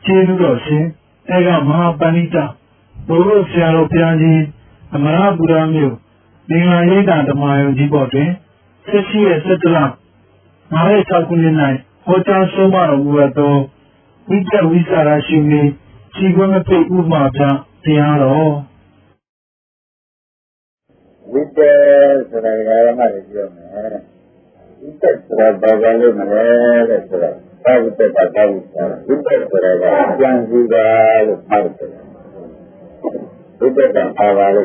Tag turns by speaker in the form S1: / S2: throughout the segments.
S1: ကျေးဇူးတော်ရှင်အဲကမဟာပဏိတဘုရားဆရာတော်ဘုရားကြီးအမရပူရမြို့မင်္ဂလာရိပ်သာဓမ္မယုံကြီးပေါ်တွင်17ရက်17လ906ခုနှစ်၌ဟောကြားဆုံးမတော်မူသောဝိတ္တဝိစာရရှိနေခြေခွင့်မပိတ်ဥပမာပြတရားတော်
S2: ဝိတ္တဆိုတာဓမ္မတွေပြောမယ်ဝိတ္တဆိုတာဘာသာလို့မလဲတဲ့ဆိုတာဘာဝိတ္တဘာဝိတ္တဝိတ္တဆိုတာကကြံစည်တာလို့မှတ်တယ်ဝိတ္တကဘာပါလဲ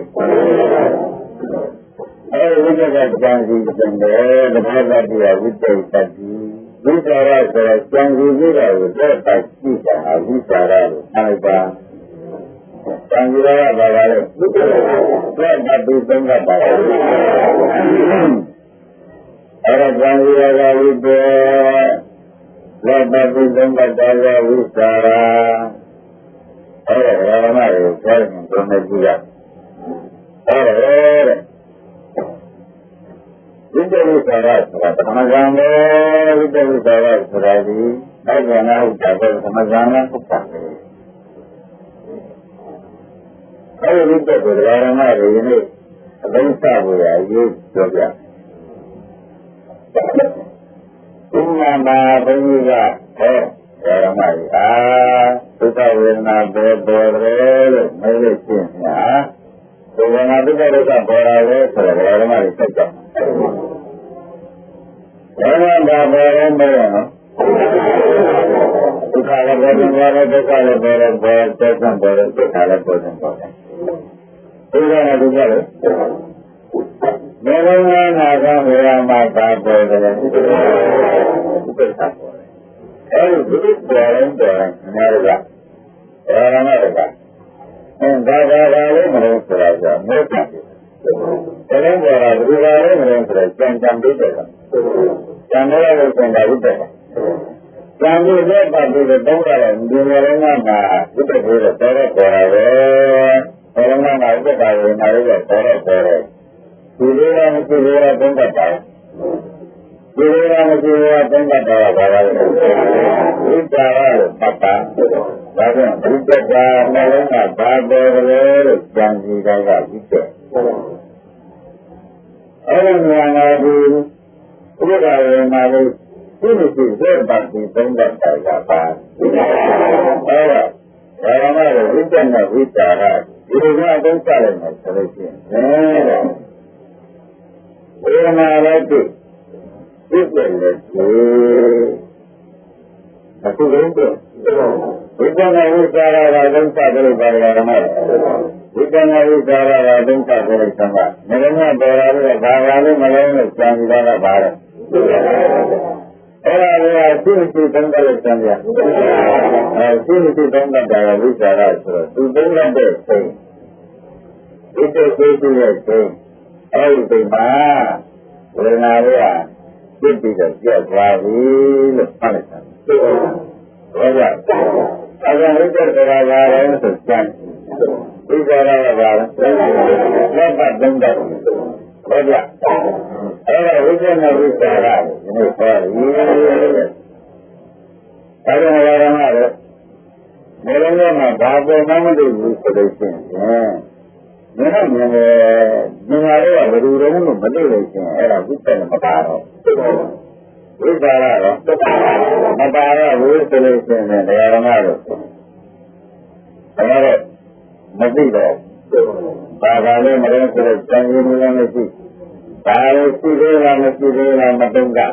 S2: ဝိတ္တကကြံစည်တဲ့တဘာဝတရားဝိတ္တတတိဝိသရာဆိုတာကြံစည်မှုတာကိုသက်သာကြည့်တာဝိသရာလို့အားပါကြံစည်ရတာဘာပါလဲဝိတ္တသက်သာပြီးသုံးတာပါအဲ့ဒါကြံစည်ရတာဝိတ္တသက်သာပြီးသုံးတာပါဝိသရာအဲ့ဒါဓမ္မတွေကိုကြားရင်ဘယ်နဲ့ကြည့်ရအဲ့ဒါဝိတ္တဝိသရာဆိုတာသမဂံလေဝိတ္တဝိသရာဆိုတာဒီအဲ့ဒါနာဥစ္စာပဲသမဂံနဲ့ပုပ္ပံလေအဲ့ဒီဝိတ္တကိုဓမ္မတွေယနေ့အသုံးချဖို့ရအရေးပြောပြဥပမာဘုန်းကြီးကဓမ္မတွေဒုက္ခဝေဒနာပေါ်တယ်လို့မေးလို့ရှိရင်ဒုက္ခနာဒုက္ခဒုက္ခပေါ်လာတယ်ဆိုတော့ဓမ္မတွေဆက်ကြဘာလို့ဒါပေါ်လဲမလဲနော်ဒုက္ခလည်းပေါ်တယ်ဒုက္ခလည်းပေါ်တယ်ပေါ်တဲ့ဆံပေါ်တယ်ဒုက္ခလည်းပေါ်တယ်ပေါ်တယ်ဒုက္ခနဲ့ဒုက္ခလည်းဘယ်လိုမှနာကဝေယမှာပါပေါ်တယ်ဒုက္ခပေါ်တယ်အဲဒီဒုက္ခပေါ်ရင်ပေါ်ရင်နာရကဘာမှမဟုတ်ဒါလည်းမလို့ဆိုတာကမေတ္တာတယ်ဒါလည်းပေါ်တာဒီပါလည်းမလို့ဆိုတော့ကြံကြံပြီးတယ်ကြံရလို့ကျန်တာဝိတ္တကြံပြီးတဲ့ပတ်ပြီးတော့တောင်းရတယ်ဒီလိုလည်းမှဝိတ္တကိုတော့တော်တော့ပေါ်တာပဲဘယ်လိုမှဝိတ္တပါဝင်လာလို့တော်တော့ပေါ်တယ်ဒီလိုလည်းမရှိသေးတော့သုံးတတ်ပါဒီလိုလည်းမရှိသေးတော့သုံးတတ်တာဘာလဲဝိတ္တရလို့ပတ်တာဒါကြောင့်ဝိတ္တကနှလုံးကဘာပေါ်တယ်လို့ကြံစီတာကဝိတ္တအဲ့ဒီဉာဏ်ကဒီဥပဒါဝေမာလို့ဒီလိုရှိတဲ့ပတ်ပြီးသုံးတတ်တာကပါအဲ့ဒါဘာမှလည်းဝိတ္တနဲ့ဝိတ္တရဒီလိုကအသုံးချလိုက်မှဆိုလို့ရှိရင်ဝေမာလည်းဒီဝိတ္တလည်းဒီအခုလုံးတော့ဝိတ္တနဲ့ဝိတ္တရကသုံးချတယ်လို့ပါတယ်ဓမ္မဝိတ္တနဲ့ဝိတ္တရကသုံးချတယ်လို့သမမရဏပေါ်လာလို့ဘာသာလို့မလုံးလို့ကြံစီတာကပါတယ်အဲ့ဒါကသိသိသုံးတယ်လို့ကြံပြသိသိသုံးတာကဝိသရာဆိုတော့သူသုံးတဲ့စိတ်ဝိတ္တစိတ်ရဲ့စိတ်အဲ့ဒီစိတ်မှာဝေဒနာတွေကပြည့်ပြီးတော့ပြတ်သွားပြီလို့ဖတ်လိုက်တာဟုတ်ကဲ့အဲ့ဒါဝိတ္တဆိုတာကလည်းဆိုကြံဝိသရာကဘာလဲလက်ပတ်သုံးတယ်ဟုတ်ကဲ့အဲ့ဒါဝိဇ္ဇနာဝိသရာဒီနေ့ခေါ်ရည်ဒါကြောင့်ဓမ္မလည်းဘယ်လိုလဲမှာဘာပေါ်မှမသိဘူးဆိုလို့ရှိရင်မင်းတို့မြင်တယ်ဒီမှာတော့ဘယ်လိုတုံးလို့မသိလို့ရှိရင်အဲ့ဒါဝိသနာမပါတော့ဝိသရာတော့မပါတော့ဘူးဆိုလို့ရှိရင်ဓမ္မတော့မသိတော့ဘာသာလည်းမလို့ဆိုတော့စံရည်လည်းမရှိဘာလို့ရှိသေးလားမရှိသေးလားမတုံးကတရား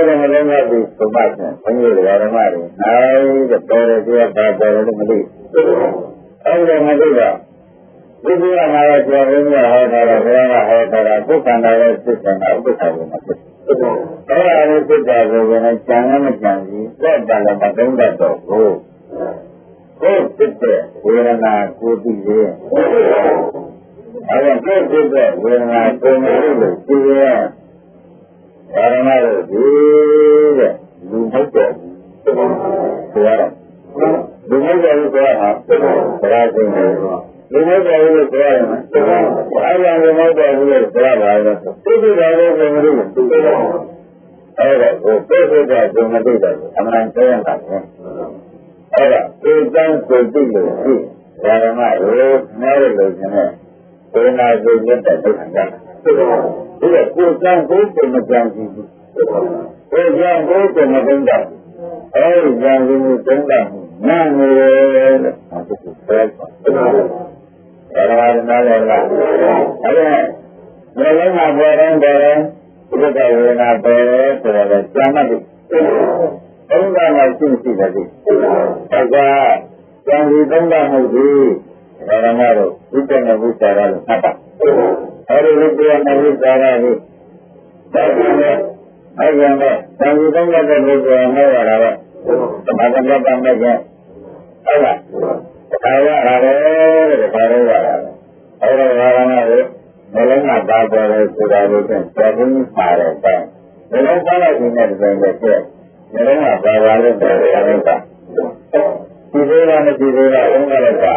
S2: တော်မလုံးဝပြီးသုဘချင်းဘုန်းကြီးတွေဓမ္မတွေနိုင်တဲ့ပေါ်တယ်တရားပါပေါ်တယ်လို့မသိအဲ့ဒါမသိတော့ဒီလိုကမှာကျော်ရင်းရဟောတာတော့ဘုရားကဟောတာပုဂ္ဂန္တာရဲ့စိတ်ကဥပ္ပခါကိုမသိအဲ့ဒါလည်းစိတ်ဓာတ်ကိုလည်းကြံလည်းမကြံဘူးလက်တလည်းမတုံးတတ်တော့ဘူးကိုယ်ဖြစ်တဲ့ဝေဒနာကိုသိရင်အဲ့ဒါကိုယ်ဖြစ်တဲ့ဝေဒနာကိုမသိလို့သိရင်ဘာရမလို့ဒီတဲ့လူဟုတ်တယ်ဆိုရတော့လူဟုတ်တယ်ဆိုရတာဘာသိနေလဲလူဟုတ်တယ်လို့ဆိုရတယ်အဲ့ဒါလူဟုတ်တယ်လို့ဆိုရတာလေသိတယ်လည်းကိုမသိဘူးအဲ့ဒါကိုသိတဲ့ကိုမသိတယ်အမှန်တရားတာပဲအဲ့ ဒီကံကိုသိလို့ရှိဒါကမှလို့နားရလို့ရှင်နဲ့ဘယ်နာကိုမြတ်တဲ့ဒုက္ခကဒီကကိုကံကိုသိမကြံကြည့်ဘူးကိုကံကိုသိမသိတာအဲဒီကံကိုသိတာနားနေတယ်လို့အခုပြောတယ်ဒါကနားလည်းလားအဲဒီဘယ်လိုမှပေါ်တော့ဒီကဝေဒနာပေါ်ဆိုတော့ကျမ်းတ်ဒီဘုရားမှာရှင်းရှိတယ်ဒီဒါကကျန်ဒီသုံးပါးမှုဒီဒါကမှတော့ဝိတ္တနဲ့ဝိသရာလို့မှတ်ပါအဲဒီဝိတ္တနဲ့ဝိသရာကိုဒါကလည်းအဲ့ဒီနဲ့ကျန်ဒီသုံးပါးတဲ့ပုဂ္ဂိုလ်နဲ့ရတာပဲသမထမြတ်တဲ့မဲ့ကျဟုတ်လားဒါရတယ်တဲ့ဒါရရတယ်အဲ့ဒါကလည်းမလုံးကပါပေါ်တယ်ဆိုတာကိုသင်ပြီးပါတယ်တဲ့မလုံးပါလိုက်နေတဲ့ဒီနေ့နဲ့ပြည့်မလုံးကပါပါလို့ပြောရတယ်ကဒီလိုလားမဒီလိုလားဘုန်းကလည်းပါ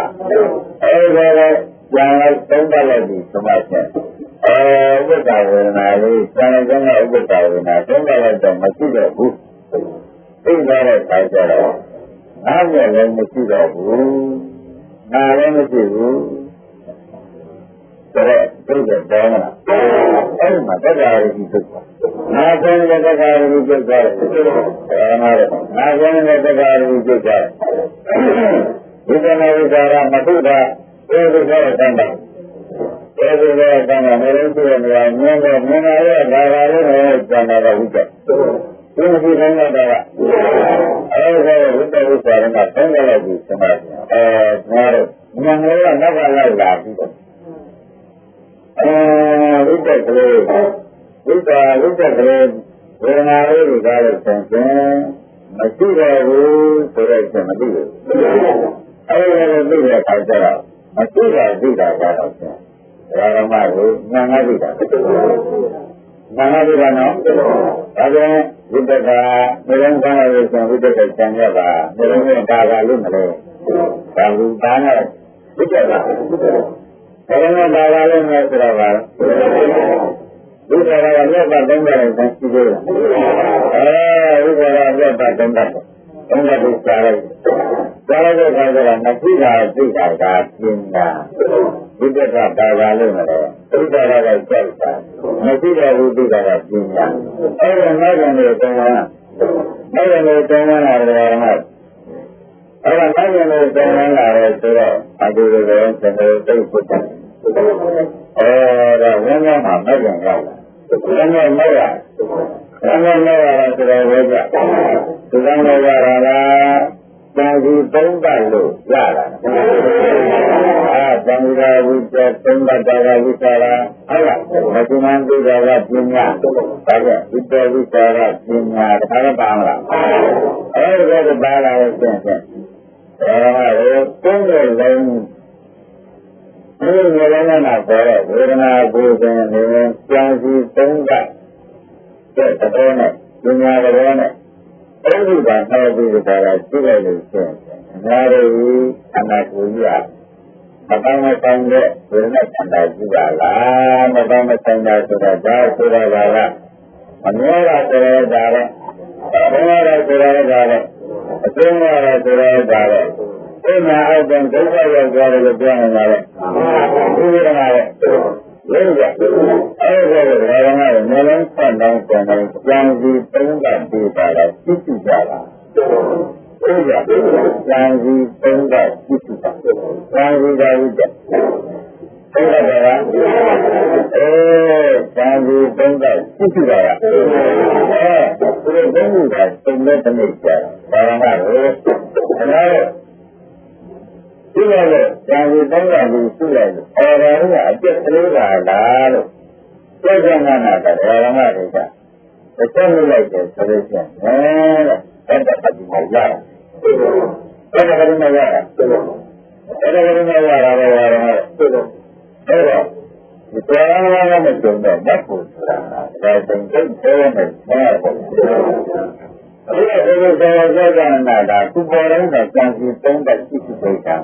S2: အဲဒီလည်းကျန်လိုက်သုံးပတ်လိုက်ပြီသမားချက်ဥပ္ပဒါဝေဒနာလေးကျန်တဲ့ကဥပ္ပဒါဝေဒနာသုံးပတ်လိုက်တော့မရှိတော့ဘူးသိတဲ့အခါကျတော့နားလည်းမရှိတော့ဘူးနားလည်းမရှိဘူးဆိုတော့သိတဲ့တောင်းတာအဲ့မှာတက္ကရာကြီးဖြစ်သွားနာကျင်တဲ့တက္ကရာကြီးဖြစ်သွားတယ်နာကျင်တဲ့တက္ကရာကြီးဖြစ်သွားဒီကနေ့ဝိသရာမထုတာဒီလိုဆိုတဲ့တန်တာဒီလိုဆိုတဲ့တန်တာမင်းတို့ရဲ့နေရာမြင်တော့မြင်ရတဲ့ဘာသာလေးနဲ့ကျန်တာဝိတ္တဒီလိုဆိုတဲ့တာကအဲဒီဝိတ္တဝိသရာကသုံးရလိုက်ပြီစမှာငါတို့ဉာဏ်လေးကနောက်ကလိုက်လာပြီးတော့ဝိတ္တကလေးဝိတ္တကလေးဝေဒနာလေးတွေကားလို့ဆင်ခြင်မရှိတော့ဘူးဆိုတော့ကျမသိဘူးအဲဒီလိုသိတဲ့အခါကျတော့မရှိတာသိတာကတော့ဆင်ဒါကမှကိုဉာဏ်ကသိတာဉာဏ်ကသိတာနော်ဒါကြောင့်ဝိတ္တကမေလုံးကားလို့ဆိုဝိတ္တကကျန်ရပါမေလုံးနဲ့ဒါကလို့မလဲဒါကူဒါနဲ့ဝိတ္တကဘယ်လိုပါပါလဲဆိုတော့ပါဒီကရာမြတ်သုံးတယ်ဆိုရှိသေးတယ်ဒီကရာမြတ်သုံးတယ်ကိုကြားလိုက်တဲ့အခါကျတော့မရှိတာသိတာကပြင်းတာဒီကပါပါလို့မလဲသိတာကကြောက်တာမရှိတဲ့ဝိသိတာကပြင်းတာအဲ့ဒါနောက်ကနေသုံးတာနောက်ကနေသုံးတာလည်းအဲ့ဒါနောက်ကနေသုံးတာလည်းဆိုတော့အတူတူပဲသင်တို့သိဖို့တယ်ဒါဝိညာဉ်မှာမကြံရဘူးဝိညာဉ်မရဆိုတော့ဝိညာဉ်ဒီကံမရတာလားတန်ကြီးသုံးပတ်လို့ရတာတန်ကြီးဝိကျသုံးပတ်တာဝိသရာဟုတ်လားမသိမှန်းသိတာကပညာဒါကဝိတ္တဝိသရာပညာဒါကပါမလားအဲဒီကပါလာလို့ရှင်းရှင်းသုံးတဲ့လုံးဒီလိုလည်းနာပေါ်တဲ့ဝေဒနာကိုယ်စဉ်နေကြံစီသုံးတာတဲ့တော်နဲ့ပညာတော်နဲ့အဲဒီကနောက်ပြီးတော့ရှိလိုက်လို့ရှိရင်ငါတို့အနာကိုရမကောင်းမဆိုင်တဲ့ဝေဒနာခန္ဓာရှိပါလားမကောင်းမဆိုင်တာဆိုတာဒါဆိုတာကမမြဲတာဆိုတော့ဒါပဲဘယ်လိုလဲဆိုတော့ဒါပဲအကျဉ်းရတာဆိုတော့ဒါပဲဒီမှာအောက်ပြန်ဒုက္ခရောက်ကြတယ်လို့ပြောနေတာလေဒီလိုကလည်းလို့ရအဲ့ဒါကလည်းငါလည်းဆက်တောင်းပြန်တယ်ကြံစီသုံးကပေးပါတော့သိသိကြတာဟုတ်ကြကြံစီသုံးကသိသိတာကြံစီတာဟုတ်ကြဟုတ်ကဲ့ပါကြံစီသုံးကသိသိတာဒီလိုသုံးခုကသုံးတဲ့တနေ့ကြာဘာမှမဟုတ်ဒီလိုလေဇာတိသုံးပါးကိုရှိလိုက်လို့အော်တော်ကအကျက်ကလေးပါလားလို့ပြောကြမှာကတော့ဓမ္မတွေကတစ်ချက်လိုက်တယ်ဆိုလို့ရှိရင်တဲ့တတ်တယ်မဟုတ်လားအဲ့ဒါကလည်းမရတာအဲ့ဒါကလည်းမရတာပဲအဲ့တော့ဒီတရားနာနဲ့ကြုံတဲ့မတ်ကိုဆိုတာဒါတင်ကျတဲ့နဲ့မရဘူးအဲဒီလိုဆိုကြတာကသူပေါ်တိုင်းကကြံစီသုံးတဲ့ရှိရှိပိတ်တာ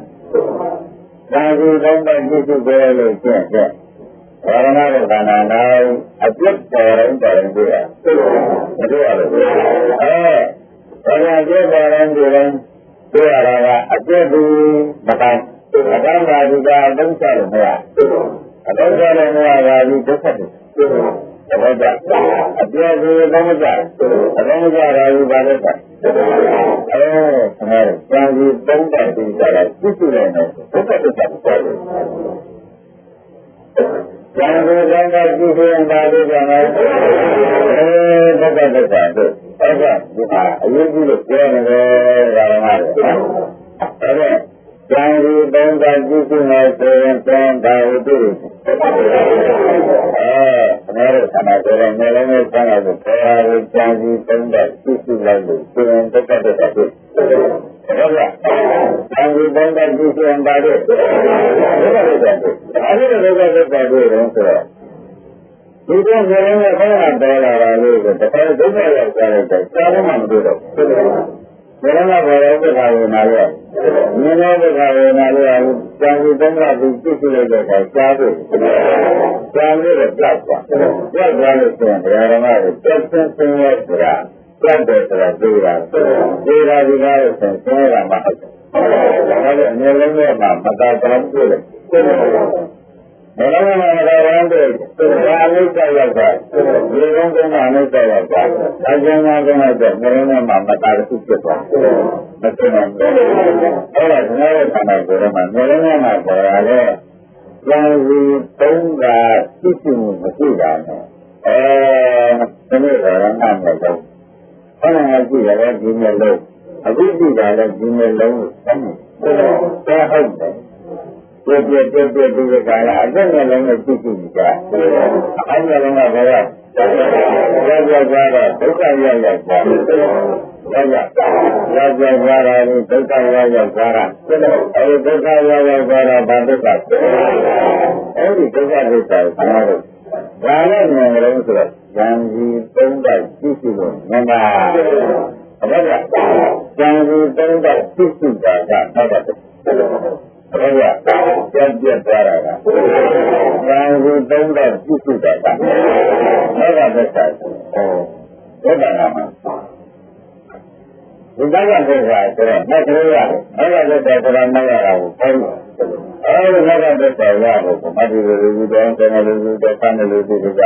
S2: ဒါကိုသုံးတဲ့ရှိရှိပဲလို့ကျင့်တဲ့ဘာဝနာရဲ့ခန္ဓာ၌အပြစ်ပေါ်တိုင်းပေါ်တိုင်းတွေ့ရမတွေ့ရဘူးဘာဝနာပြပေါ်တိုင်းတွေ့တိုင်း ပြောရတာကအပြည့်သူမကောင်းမကောင်းတာဒီကအသုံးချလို့မရအသုံးချလို့မရတာဒီဒုက္ခတွေသဘောကျအပြည့်သူသုံးမကြအသုံးမကြတာဒီဘာလို့လဲဆရာကျန်စီသုံးတဲ့ဒီကလည်းသိသိနေတယ်ဒုက္ခတွေပေါ်တယ်ကျန်စီသုံးတဲ့ကြည့်ရင်ဘာလို့ကျန်လဲဒုက္ခတွေပေါ်တယ်အဲ့ဒါဒီမှာအရေးကြီးလို့ပြောနေတယ်ဓမ္မတွေနော်အဲ့ဒါကျန်စီသုံးတဲ့ကြည့်ရင်ဆိုရင်ကျန်တာဟုတ်တယ်အဲ့ဒါဆန္ဒဆိုရင်မျိုးလုံးနဲ့ဆန္ဒကိုပေါ်လာလို့ကျန်စီသုံးတဲ့ကြည့်လိုက်လို့ဆိုရင်ဒုက္ခတွေပေါ်တယ်ဟုတ်လားကျန်စီသုံးတဲ့ကြည့်ရင်ပါလို့ဒုက္ခတွေပေါ်တယ်အဲ့ဒီဒုက္ခတွေပေါ်တယ်ဆိုတော့ဒီကမျိုးလုံးနဲ့ခေါင်းကပေါ်လာတာလို့ဆိုတော့တစ်ခါဒုက္ခရောက်ကြတယ်ကြားလို့မှမတွေ့တော့ဘူးဘယ်တော့မှဘောရောဒုက္ခဝေနာလို့မြင်တော့ဒုက္ခဝေနာလို့ကျန်စီသုံးတဲ့ကြည့်လိုက်တဲ့အခါကြားလို့ကြားလို့ကြောက်သွားလို့ဆိုရင်ဓမ္မတွေတက်ဆင်းဆင်းရဲဆိုတာကြောက်တယ်ဆိုတာသိတာဒီကားလို့ဆိုရင်ဆင်းရဲတာမှဟုတ်တယ်ဒါလည်းအမျိုးလုံးနဲ့မှမတာတောင်းပြတယ်ဘယ်လိုမှမတာတောင်းပြတယ်ဒါအနိစ္စရောက်တာဒီကုန်းကအနိစ္စရောက်တာအကျဉ်းသားကတော့မျိုးလုံးနဲ့မှမတာတစ်ခုဖြစ်သွားမသိနိုင်ဘူးအဲ့ဒါကျွန်တော်တို့ခန္ဓာကိုယ်ထဲမှာမျိုးလုံးနဲ့မှပေါ်လာတဲ့ကျန်စီသုံးတာသိရှိမှုမရှိတာနဲ့ဒီနေ့ကတော့နားမလည်ဘူးခန္ဓာကကြည့်ရတဲ့ဒီမျိုးလုံးအခုကြည့်တာလည်းဒီမျိုးလုံးကိုသိတယ်ဟုတ်တယ်ပြည့်ဒီကလာအကျဉ်းမျိုးလုံးကိုသိရှိနေကြအမျိုးလုံးကဘယ်ရောက်တော့ဒုက္ခရောက်သွားတယ်ရောက်သွားတာဒီဒုက္ခရောက်သွားတာအဲဒီဒုက္ခရောက်သွားတာဘာဒုက္ခအဲဒီဒုက္ခဒုက္ခကိုဆရာတို့ဘာနဲ့မြင်ကြလို့ဆိုတော့ဉာဏ်ကြီးသုံးတဲ့သိရှိလို့မြင်တာဟုတ်ကဲ့ဉာဏ်ကြီးသုံးတဲ့သိရှိတာကနောက်တော့ဟုတ်ကဲ့ပြတ်သွားတာကဉာဏ်ကြီးသုံးတဲ့သိရှိတာကနောက်တော့သက်သာဘုရားနာမှာဒီကကသက်သာဆိုတော့မက်ကလေးရတယ်မက်ကသက်သာဆိုတာမရတာကိုပြောလို့အဲဒီမက်ကသက်သာရဖို့မတ်ဒီလိုလူတော်တယ်လူတော်ဆန်းတယ်လူတွေက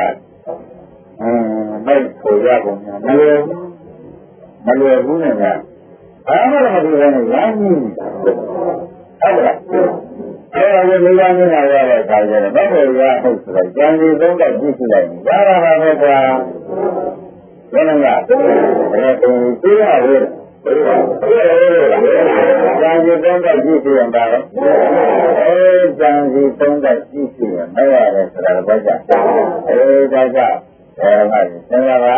S2: မိုက်ကိုရကုန်မလွယ်ဘူးနဲ့ကဘာမှမလုပ်ဘဲနဲ့ရမ်းနေဟုတ်လားအဲဒီမိသားစုနဲ့ရတဲ့အခါကျတော့ဘယ်လိုရဟုတ်ဆိုတော့ကျန်စီသုံးတော့ကြည့်လိုက်ရတာပါပဲကွာဘယ်လိုလဲသိရဘူးကျန်စီသုံးတော့ကြည့်ရင်ပါတော့ကျန်စီသုံးတော့ကြည့်ရင်မရတယ်ဆိုတာတော့ကြာဒါကြောင့်မှစဉ်းစားပါ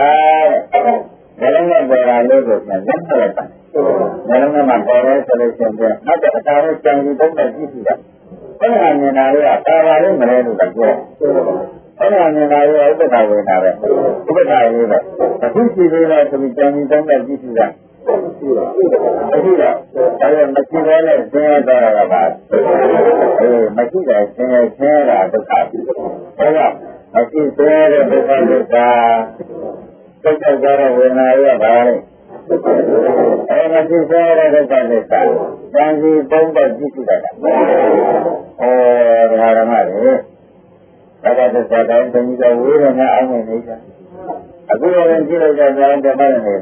S2: တဲ့ဘယ်လိုမှပေါ်လာလို့ဆိုရင်လက်ဆက်တာဘယ်လိုမှပေါ်ရဲဆိုလို့ရှိရင်နောက်တစ်ခါတော့ကြံပြီးသုံးတဲ့ကြည့်တာဘယ်လိုမြင်တာလဲပါပါလေးမလဲလို့ပြောဘယ်လိုမြင်တာလဲဥပဒါဝေနာပဲဥပဒါလေးပဲအခုကြည့်သေးလားဆိုပြီးကြံပြီးသုံးတဲ့ကြည့်တာမရှိတော့ဒါလည်းမရှိတော့လည်းဆင်းရဲသွားတာပါမရှိတယ်ဆင်းရဲတာဒုက္ခဟုတ်လားမရှိသေးတဲ့ဒုက္ခဒုက္ခစိတ်ကြတဲ့ဝေဒနာရပါလေမရှိသေးတဲ့ဒုက္ခဒုက္ခဉာဏ်စီသုံးတော့ကြည့်တာဓမ္မတွေဒါကသစ္စာတိုင်းသိကြဝေဒနာအောင်နေကြအခုလည်းကြည့်လိုက်ကြတယ်ဓမ္မတွေနေ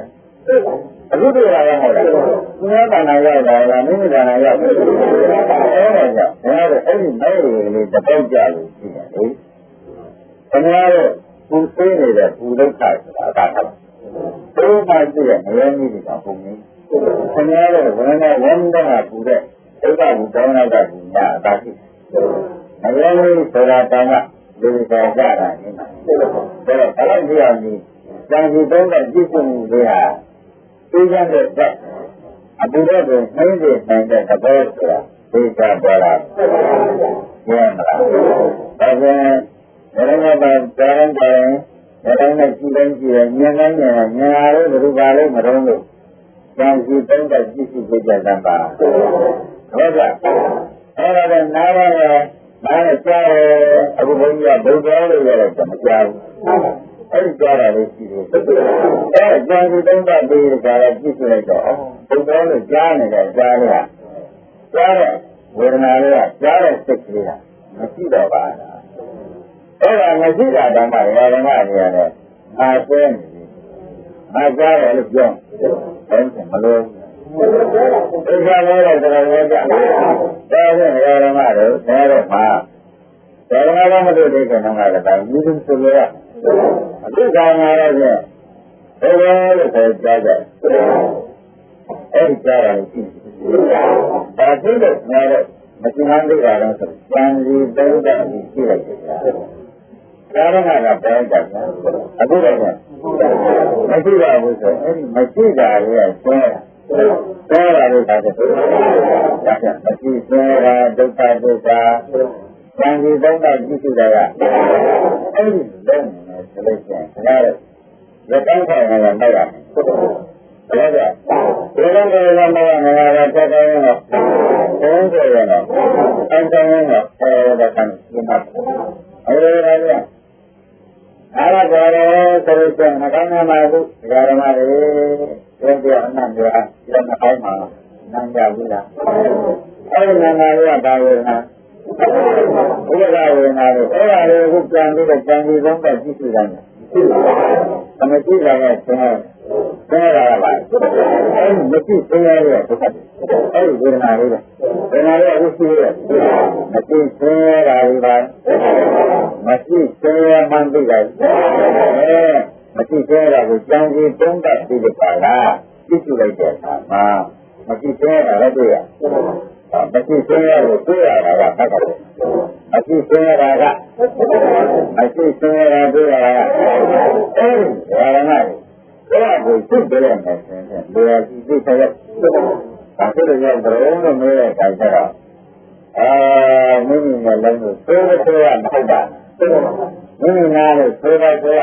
S2: အခုတွေ့ရတာဟုတ်လားသူများကနာရောက်တာလားမိမိကနာရောက်တယ်အဲဒါကြောင့်အဲ့ဒီမိုက်လေးတစ်ပေါက်ကြလို့ရှိတယ်လေခင်ဗျားတို့ပူသိနေတဲ့ပူဒုက္ခဆိုတာကဘုရားကြည့်ရမရင်းကြီးကပုံကြီးခင်ဗျားတို့ဝန္ဒနာပူတဲ့ဒုက္ခကိုတောင်းတာကညာအတားရှိမရင်းကြီးဆိုတာတောင်းကဒီကောင်ကြတာနေမှာဒါတော့ဘယ်လိုကြည့်ရမလဲကျန်စီသုံးတဲ့ကြည့်မှုတွေဟာသိကြတဲ့အပူတဲ့ကိုနှိမ့်တဲ့နိုင်တဲ့သဘောဆိုတာသိကြပါလားကျန်မလားဒါကြောင့်ဘယ်လိုမှကြားတယ်ဘယ်လိုမှကြည့်တိုင်းကြည့်ရင်ဉာဏ်နဲ့ဉာဏ်လို့ဘယ်လိုပါလဲမတော့လို့ကျန်စီသုံးတဲ့ကြည့်ကြကြတတ်ပါဟုတ်ကဲ့အဲ့ဒါကနားပါရဲ့နားနဲ့ကြားတယ်အခုဘုန်းကြီးကဘုရားလို့ရတော့မကြားဘူးအဲ့ဒီကြားတာလေးရှိတယ်အဲကျန်စီသုံးတဲ့ဒီကလည်းကြည့်လိုက်တော့ဘု တော်လို့ကြားနေတဲ့ကြားလေးကကြားတဲ့ဝေဒနာလေးကကြားတဲ့စိတ်ကလေးကမရှိတော့ပါလားအဲ့ဒါမရှိတာတော့မှဓမ္မတွေရတယ်အားကျင်းနေပြီအားကြားတယ်လို့ပြောတယ်မလို့ဒီကနေ့တော့တော်တော်ကြာတယ်ဒါဖြင့်ဓမ္မတွေနဲတော့မှာဓမ္မကမတွေ့တဲ့ကောင်ကလည်းဒါယူသူဆိုရအခုကံလာတော့ကျဘယ်လိုလဲဆိုကြားကြအဲ့ဒီကြားရတယ်ရှိဒါသိလို့နဲတော့မရှိမှန်းသိတာတော့ဆိုဉာဏ်ကြီးသုံးတာကြီးရှိလိုက်တယ်ကြားရမှာကဘယ်ကြလဲအခုတော့မရှိပါဘူးဆိုအဲ့ဒီမရှိတာလေးကကျဲတာလို့သာတယ်ဒါကြောင့်မရှိကျဲတာဒုက္ခဒုက္ခဉာဏ်ကြီးသုံးတာကြီးရှိတာကအဲ့ဒီလုံးနေဆိုလို့ရှိရင်ဒါတော့ရတောင်းဆောင်ရမှာမရဘူးဒါကြောင့်ဒီလိုမျိုးမရမှာတော့တက်တယ်ရောဘုန်းကြီးရောအန်တောင်းရောဒါကံဒီမှာအဲ့ဒီလိုလေအားရကြတယ်ဆိုလို့ရှိရင်မကောင်းမှမဟုတ်ဘူးဓမ္မတွေပြောပြအနန္တရာဒီမကောင်းမှာနမ်းကြဘူးလားအဲ့ဒီနန္ဒလေးကဘာဝေဒနာဘုရားဝေဒနာကိုအဲ့ဒါလေးကိုပြန်ပြီးတော့ပြန်ပြီးတော့ကြည့်ကြည့်တယ်အမကြည့်တာကဆင်းရဲတာပါအဲ့ဒီမကြည့်ဆင်းရဲတဲ့ဒုက္ခအဲ့ဒီဝေဒနာလေးကဝေဒနာလေးကိုရှိရတယ်မကြည့်ဆင်းရဲတာဒီပါမရှိသေးရမှန်းသိတယ်မရှိသေးတာကိုကြောင်းကြီးသုံးတတ်ပြီးပါလားကြည့်ကြည့်လိုက်တဲ့အခါမှာမရှိသေးတာလည်းတွေ့ရမရှိသေးရကိုတွေ့ရတာကတတ်တယ်မရှိသေးတာကမရှိသေးရတွေ့ရတာအဲဒီဓမ္မတွေကိုသိတယ်နဲ့ဆိုရင်လေယာဉ်သိတဲ့ဒါဆိုတော့ဘုရားတို့မျိုးရဲ့ခိုင်ကြတော့မိမိနဲ့လုံးလို့သိတဲ့ရမဟုတ်တာမိမိနာလို့သိတဲ့ရ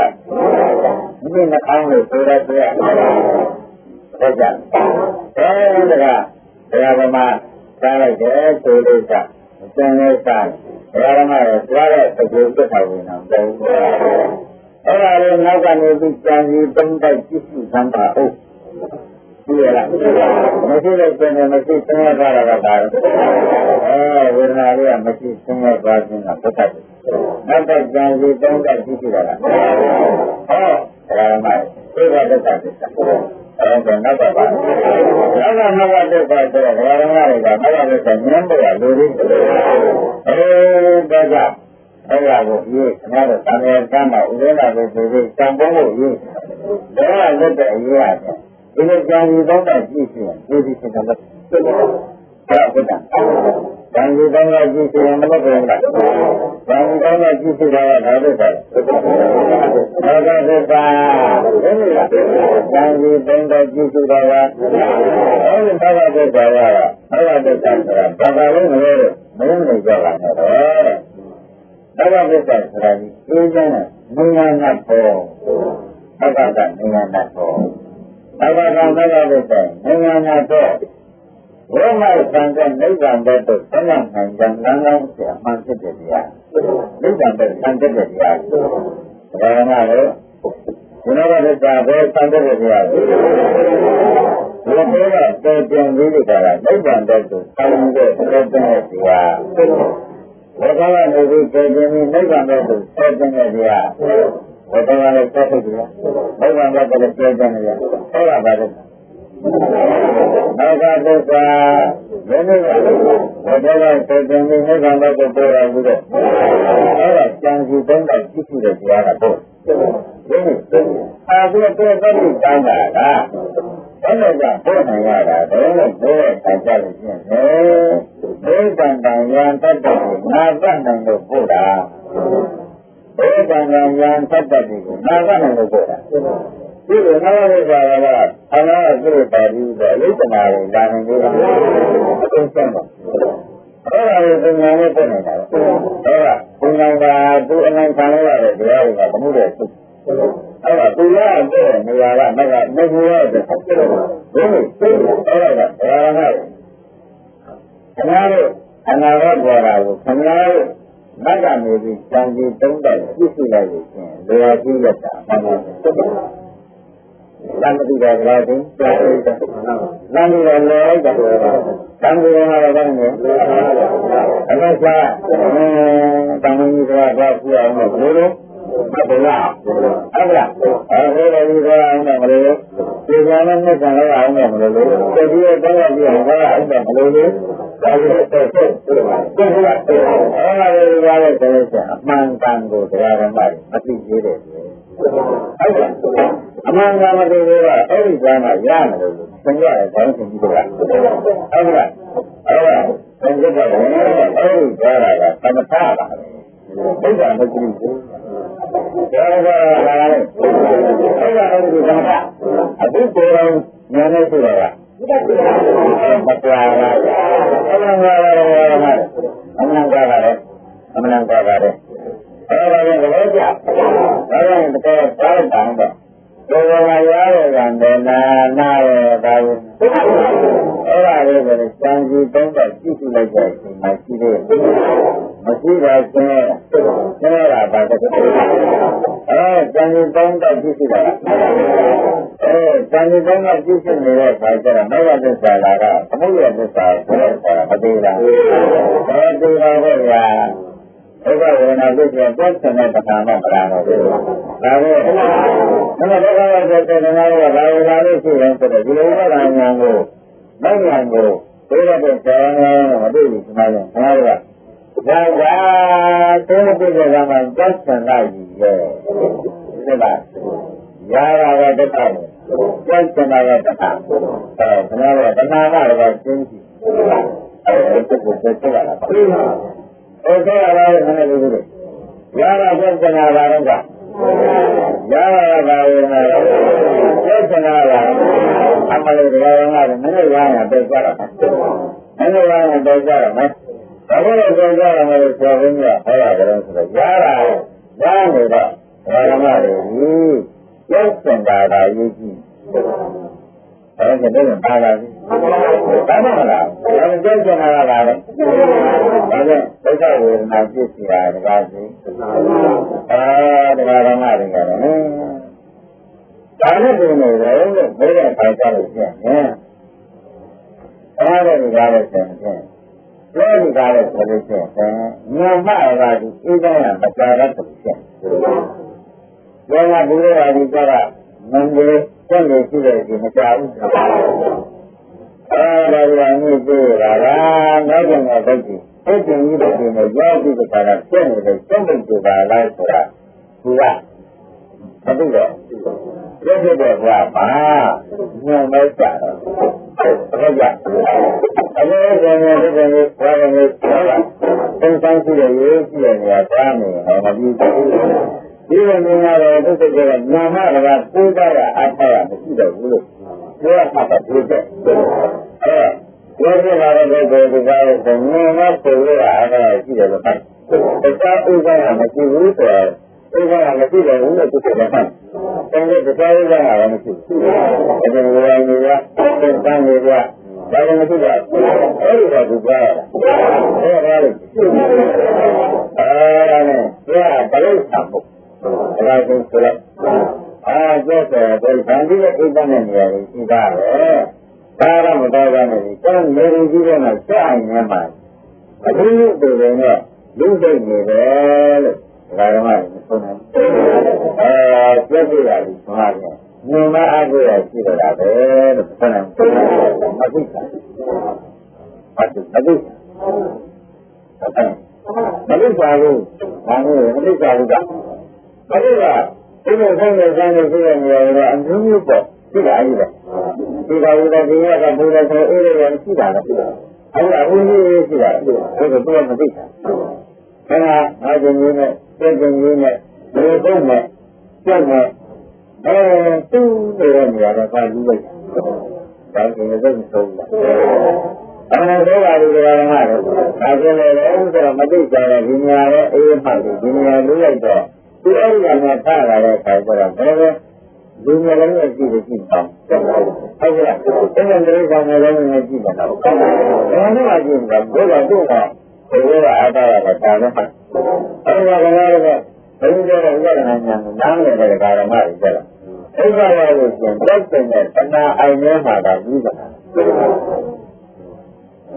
S2: မိမိနှာခေါင်းလို့သိတဲ့ရဟုတ်ကြအဲဒီကဘုရားကမှကြားလိုက်တယ်ဆိုလို့ကသင်္ကေတဘုရားကမှကြားတဲ့သဘောသက်တာဝင်အောင်ပြောအဲ့ဒါလေးနောက်ကနေပြီးကြံစီသုံးတိုက်ကြည့်ကြည့်သမ်းပါဦးဒီရလားမရှိတဲ့ကျင်နေမရှိသင်္ကေတတာကဒါဝေဒနာလေးကမရှိသင်္ကေတပါခြင်းကဘုဒ္ဓတယ်နောက်တော့ကြံစီသုံးတိုက်ကြည့်ကြည့်တာလားဟောဒါမှသိပါတတ်တယ်အဲ့ဒါနောက်ပါပါနောက်ဒုက္ခဆိုတော့ဘာရမတွေကနောက်ပါဆိုညံ့ပေါ်လူတွေဒါကြောင့်အဲ့ဒါကိုရေးခဏတော့သံဃာကမ်းမှာဥဒိနာကိုဆိုပြီးတန်ဖိုးကိုရေးဒါကလက်တဲ့အရေးရတယ်ဒီလိုကြံစီသုံးတာကြည့်ရှင်ဒီဒီစင်တယ်ဒါဟုတ်တာကြံစီသုံးတာကြည့်ရှင်မလို့ပြောတာကြံစီသုံးတာကြည့်ရှင်တာကဒါလို့ဆိုတော့ဒါကသစ္စာကြံစီသုံးတာကြည့်ရှင်တာကအဲဒီဘာသာသစ္စာကဘာသာသစ္စာဆိုတာဘာသာလုံးမလို့မင်းနေကြတာနဲ့တော့ဘာဝသစ္စာဆိုတာဒီအင်းကျမ်းနဲ့ဉာဏ်နဲ့ပေါ်ဘဂဝတဉာဏ်နဲ့ပေါ်ဘဂဝတသစ္စာဉာဏ်နဲ့ပေါ်ဝိမာသံဃာနိဗ္ဗာန်ဘက်သို့ဆက်နိုင်ကြံလမ်းကောင်းဆရာမှန်ဖြစ်တဲ့တရားနိဗ္ဗာန်ဘက်ဆံတဲ့တရားဘာဝနာလို့ဒီလိုသစ္စာဘယ်ဆံတဲ့တရားလဲဒီလိုကပေါ်ပြန်ပြီးကြတာနိဗ္ဗာန်ဘက်သို့ဆံတဲ့တရားဘုရားကနေပြီးကျေခြင်းနိဗ္ဗာန်ဘက်ကိုဆက်ခြင်းနဲ့ကြာဘုရားလည်းဆက်ဖြစ်တယ်နိဗ္ဗာန်ဘက်ကိုလည်းဆက်ခြင်းနဲ့ကြာဟုတ်လားပါတော့နောက်ကဒုက္ခဘယ်လိုလဲဘုရားဆက်ခြင်းနိဗ္ဗာန်ဘက်ကိုပေါ်လာပြီးတော့အဲ့ဒါကြံစီသုံးတော့ကြည့်ကြည့်တဲ့တရားကတော့ဒီအခုတော့တောင်းတာကဘယ်လိုကြောင့်ပေါ်နိုင်ရတာလဲလို့ပြောတဲ့အခါကျလို့ရှိရင်ဘုရားတန်ယံတတ်တယ်နာသနိုင်လို့ပို့တာဘုရားတန်ယံတတ်တယ်ကိုနာသနိုင်လို့ပို့တာဒီလိုနာဝိပါဒကအနာသုတ္တတိတဲ့လိတ္တနာကိုလာနိုင်လို့အကုန်စမ်းပါအဲ့ဒါကိုဉာဏ်နဲ့ပို့နေတာအဲ့ဒါဘုံကသူအနိုင်ခံရတဲ့တရားတွေကဘမှုတဲ့သူအဲ့ဒါသူရတဲ့နေရာကမဟုတ်ရတဲ့ဘုလိုအဲ့ဒါကဘာလဲခဏလို့အနာရောပေါ်တာကိုခဏလို့မတ်ကနေပြီးကြံစီသုံးတဲ့ပြည့်စုံလိုက်လို့ရှင်လေယာကြီးရတာမှန်ပါ လမ်းမသိတာလားဒီလမ်းပြီးတော့လဲလိုက်တာလမ်းပြီးတော့လည်းဘာလဲအမေကတမန်ကြီးကတော့ပြအောင်လို့ဘယ်လိုမဟုတ်လားဟုတ်လားအဲဒီလိုဒီကတော့အောင်တယ်မလို့ဒီကနေ့နဲ့ဆံလိုက်အောင်တယ်မလို့တတိယတော့ပြအောင်ကအဲ့ဒါမလို့လေဒါကိုဆက်ဆက်ပြပါဒီကအဲ့ဒါလေးရတဲ့ဆိုရင်အမှန်တန်ကိုတရားဓမ္မမသိသေးတယ်ဟုတ်ကဲ့အမှန်ကမသိသေးတော့အဲ့ဒီကမှရမယ်လို့သင်ရတယ်ဘာလို့သင်ကြည့်ကြလားဟုတ်ကဲ့အဲ့ဒါသင်ကြည့်တယ်အဲ့ဒီကြတာကသမထပါပဲဘုရားမကြည့်ဘူးဒါကလာတယ်အဲ့ဒါလည်းဒီသမထအခုကိုယ်တော်ဉာဏ်နဲ့ဆိုတာကမပြားလားအမှန်ကလည်းအမှန်ကလည်းအမှန်ကလည်းအဲ့ဒါလည်းဘောကြဒါလည်းတကယ်စားလိုက်တာတော့ဒီလိုမှရတဲ့ကံဒေနာရဲ့ဒါကိုအဲ့ဒါလေးကိုစံစီတုံးတော့ကြည့်ကြည့်လိုက်တဲ့အချိန်မှာရှိသေးတယ်မရှိပါဘူးဆင်းရဲတာပါတဲ့စံစီတုံးတော့ကြည့်ကြည့်တာစံစီတုံးတော့ကြည့်ကြည့်နေတဲ့အခါကျတော့မေဃသစ္စာလာကသမုဒ္ဒရာသစ္စာကိုဆိုတာမသေးလားမသေးပါဘူးဗျာဘုရားဝေဒနာကိုပြတ်တဲ့ပဋ္ဌာန်းမှာပဓာတော့ဒါပဲဘုရားရဲ့ဘုရားရဲ့စေတနာကဘာဝနာလို့ရှိရင်ဆိုတော့ဒီလိုဥပဒါဉာဏ်ကိုနိုင်ဉာဏ်ကိုဘုရားရဲ့စေတနာမတွေ့ဘူးဒီမှာဘုရားကဒါကသိတဲ့ပုဂ္ဂိုလ်ကမှသစ္စာနာကြီးရဲ့ဒီကရာဂကတ္တသစ္စာနာကတ္တဘုရားကတဏှာကတော့ရှင်းကြည့်အဲဒီပုဂ္ဂိုလ်သိရတာပါโอเคอะไรเนี่ยดูดิยาระเจตนาบารงกยาระบาเวนะเจตนาบาอมเลยบารงกเนี่ยไม่ว่าเนี่ยเป็นจระไม่ว่าเนี่ยเป็นจระมั้ยဘာလို့လဲဆိုတော့မလို့ဆိုရင်ကဟောရတယ်ဆိုတော့ရားတာရားနေတော့ဘာမှမလုပ်ဘူးရုပ်စင်တာကရေးကြည့်အဲ့ဒါတော့ပါလာပြီဘာမှမလားဒါကြိုက်ကြတာကလည်းဒါကြောင့်ဒုက္ခဝေဒနာဖြစ်စီတာတကားစီတရားဓမ္မတွေကတော့ဒါနဲ့ဒီလိုပဲလို့ဘယ်နဲ့ပိုင်ကြလို့ရှိရင်အားရတဲ့ကားလို့ဆိုရင်ပြောဒီကားလို့ဆိုလို့ရှိရင်ညမရာဒီအေးတဲ့မကြရတဲ့ဖြစ်ရောဘုရားဒီကမင်္ဂလာကျင့်လို့ရှိတဲ့ဒီမကြဘူးဒါကလည်းပြည့်တာလားနောက်ကျတော့သိပြီသိကျင်ကြီးတဲ့ဒီမှာရောက်ပြီးတော့တာကျင့်နေတဲ့ကျင့်တဲ့ပါလားဆိုတာသူကမသိတော့ပြည့်တဲ့ကွာပါညံမဲ့ကြတော့ဟုတ်ကြအဲ့ဒါကလည်းဒီလိုဘာလို့လဲဆိုတာသင်္ဆောင်ရှိတဲ့ရေးရှိတဲ့နေရာသားနေဟောမပြီးဘူးဒီလိုမျိုးကတော့သူစိတ်ကညာမကကိုးကြရအားထားရမရှိတော့ဘူးလို့ပြောတာပါဒီတဲ့ပြောပြလာတဲ့ပုဂ္ဂိုလ်ကလည်းငြင်းမဆိုလို့အားထားရှိတယ်လို့မှတ်တရားဥပဒေမရှိဘူးဆိုတော့ဥပဒေမရှိတယ်လို့သူကမှတ်တယ်တရားဥပဒေကမရှိဘူးအဲဒီလိုမျိုးကသင်္ကန်းတွေကဒါလည်းမရှိပါဘူးအဲဒီတော့သူကြားရတာအဲ့ဒါလည်းအဲ့ဒါနဲ့ဘယ်လိုဆက်ဖို့ဒါကဆိုတော့ကျက်တယ်ဒီဗန်ဒီရဲ့အိတ်တဲ့နေရာကြီးရှိတာပဲဒါကမတော်ပါနဲ့ကျန်နေရင်ကြီးတဲ့မှာစအိမ်ထဲမှာအခုဒီလိုနဲ့လူစိတ်နေတယ်လို့ဒါကမှဆိုနေကျက်ပြရတယ်မှားတယ်ညမအားကိုရရှိတော့တာပဲလို့ဆိုနေမသိတာမသိပါဘူးဘာလို့မသိကြဘူးကဘာလို့လဲဒီလိုဆိုင်နေဆိုင်နေရှိတဲ့နေရာတွေအမျိုးမျိုးပေါ့ရှိတာကြီးပဲဒီကဝိဒတိယကဘုရားဆိုအေးလေးရှိတာလားအဲ့ဒါအမျိုးမျိုးရှိတာဒါကသူကမသိတာခဏငါးကျင်ကြီးနဲ့ပြည့်ကျင်ကြီးနဲ့ဒီကုန်းနဲ့ကျက်နဲ့သူ့နေတဲ့နေရာကလူလိုက်ဒါကလည်းသိဆုံးတာအဲ့ဒါတော့ပါလို့ကတော့ဒါဆိုလည်းဆိုတော့မသိကြတဲ့ဒီနေရာရဲ့အေးမှတ်ဒီနေရာလူလိုက်တော့ဒီအဲ့ဒီကထားလာတဲ့အခါကျတော့ဘယ်လိုလူမျိုးလုံးနဲ့ကြည့်လို့ကြည့်တော့ဟုတ်ကဲ့အဲ့ဒါတည်းကောင်လည်းနဲ့ကြည့်တော့ဘယ်လိုမှကြည့်တော့ဘယ်လိုတော့ဘယ်လိုအားတာလဲဒါလည်းအဲ့ဒါကလည်းဘယ်လိုလဲဥပဒနာညာနားလည်တဲ့ကာရမတွေကျတော့ ဒုက္ခရလို့ရှင်တက်တဲ့တဏှာအိုင်ထဲမှာဒါပြီးတာ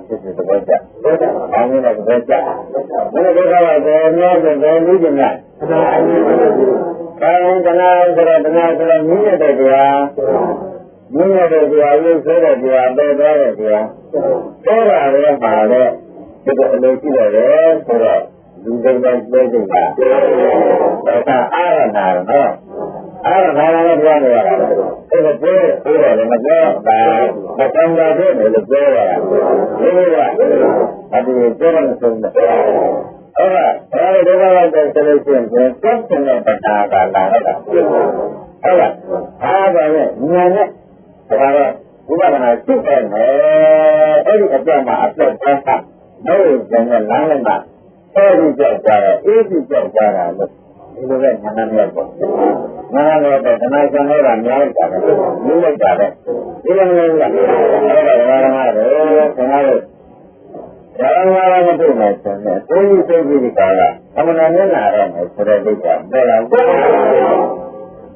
S2: ဒီသဘောကျ။အောင်နေတဲ့သဘောကျ။ဘယ်လိုကတော့များဆိုဘယ်နည်းကြညာ။ကာယကနာဆိုတော့တဏှာဆိုတော့မြင်ရတဲ့တရားမြင်ရတဲ့တရားလို့ဆိုတဲ့တရားပဲသွားတဲ့တရားပြောတာလည်းပါတော့ဒီလိုအလိုရှိတယ်ဆိုတော့လူတိုင်းတိုင်းပြောနေတာဒါကအာရဏနော်အာရဏလည်းပြောနေရတာအဲ့ဒါပြောတယ်မပြောတာမတောင်းတာပြောတယ်လို့ပြောရတာဒီလိုကအတူပြောရမယ်ဆိုတော့အဲ့ဒါဘာလို့ဒီလိုလဲဆိုလို့ရှိရင်စက်စနဲ့ပတာကလာတာဟုတ်လားအားပါနဲ့ဉာဏ်နဲ့ဒါတော့ဘုရားကသိတယ်အဲ့ဒီအပြတ်မှာအပြတ်တန်းတာမဟုတ်ဘူးလမ်းလိုက်မှာအဲ့ဒီကြောက်ကြတယ်အေးဒီကြောက်ကြတာလို့ဒီလိုပဲဉာဏ်နဲ့ပေါ့ဉာဏ်နဲ့တော့ဓမ္မစံတော်ကများလိုက်တာပဲမြင်လိုက်တာပဲဒီလိုမျိုးလားအဲ့ဒါဓမ္မတွေခင်ဗျားတို့ဓမ္မမတွေ့နိုင်ဆိုရင်ကိုယ်ကြီးစိတ်ကြီးကအမှန်တည်းနာတော့မယ်ဆိုတဲ့ဒုက္ခပေါ်လာဘူး